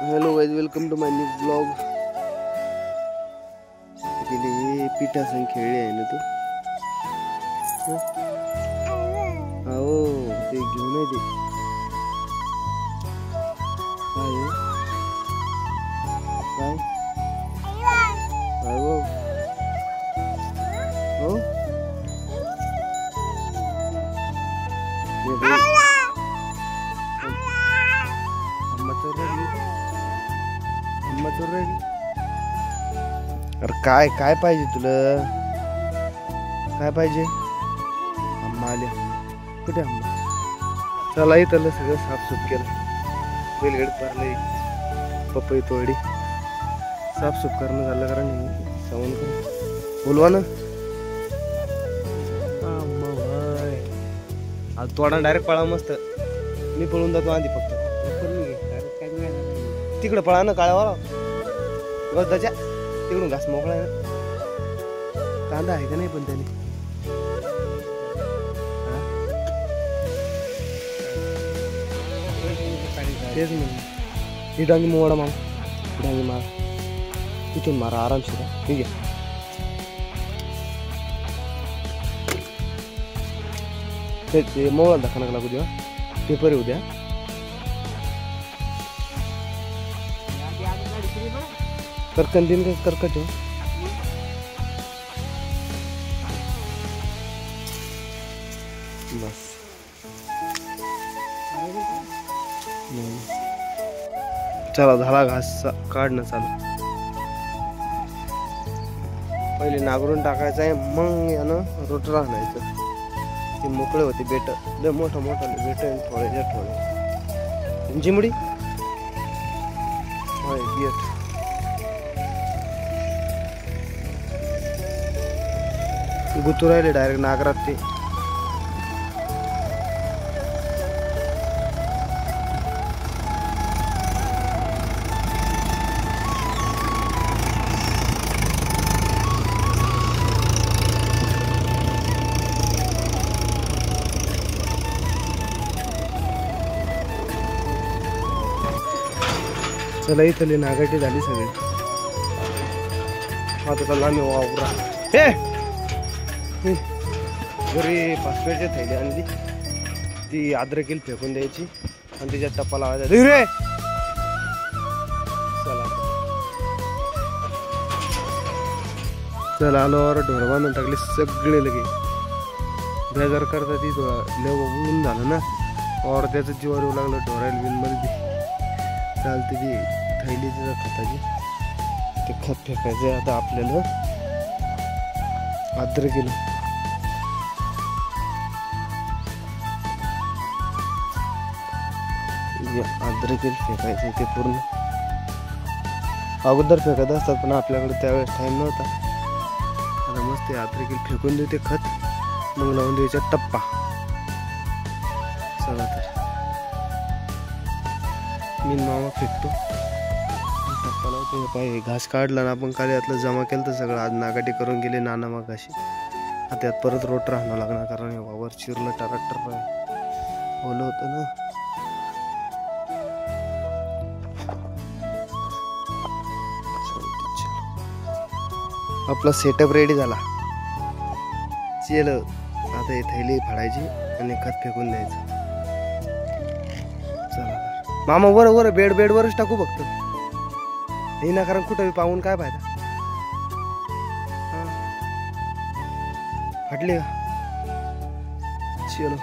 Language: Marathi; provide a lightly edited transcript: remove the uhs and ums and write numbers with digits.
Hello guys, welcome to my new blog. गेली पिठा संग खेळली आहे ना तू? हो, ते घेऊन ये ते काय हो हो अरे काय काय पाहिजे तुला? काय पाहिजे? अम्मा आल्या. कुठे अम्मा? चला इथलं सगळं साफसूफ केलं. बैलगाडी पारली, पपई तोडी साफसूफ करणं झालं. कारण सवण बोलवा ना. आज तोडा डायरेक्ट पळा मस्त. मी पळून जातो आधी फक्त. तिकडे पळा ना काळावाला गजदाच्या तिकडून घास मोकळा आहे ना. कांदा आहे का नाही पण त्याने? तेच म्हणून ही डांगी मोडा माग, डांगी मार तिथून मारा आरामशीर. ठीक आहे. ते मोबाईल दाखवा लागू द्या. पेपर येऊ द्या. करकन दिन का करकट है. बस चला झाला घास काढणं चालू. पहिले नागरून टाकायचं आहे, मग यानं रोटर आणायचं. ते मोकळे होते बेट, लय मोठं मोठं बेट थोडे थोडे जिमडी गेट. गुतू राहिले डायरेक्ट नागरात ते. चला इथली नागाटी झाली सगळी. आता चला आम्ही वावरा. हे घरी पासपेटची थैली आणली, ती अद्रकील फेकून द्यायची आणि त्याच्यात टप्पा लावायचा. रे चला आलो. ढोर बांधून टाकले सगळे. लगे बेजार करता ती ऊन झालं ना, और त्याचं जीवावर येऊ लागलं. ढोरायला बिन मध्ये चालते ती थैली तिथं खताची. ते खत फेकायचं आता आपल्याला. अद्रकील अद्रकील फेकायचं ते पूर्ण. अगोदर फेकत असतात पण आपल्याकडे त्यावेळेस टाइम नव्हता. आता मस्त अद्रकील फेकून देऊ ते खत, मग लावून द्यायचा टप्पा. चला तर मी मामा फेकतो, टप्पा लावतो. पाहिजे घास काढला ना आपण, काल यातलं जमा केलं तर सगळं. आज नागाटी करून गेले नाना मग अशी. आता त्यात परत रोटर राहणं लागणार, कारण हे वावर चिरलं टराटर ओलं होतं ना. आपला सेटअप रेडी झाला. चल आता हे थैली फाडायची आणि खत फेकून द्यायचं. चला मामा वर बेडवरच टाकू फक्त. हे ना, कारण कुठं पाहून काय फायदा. फाटली का? चलो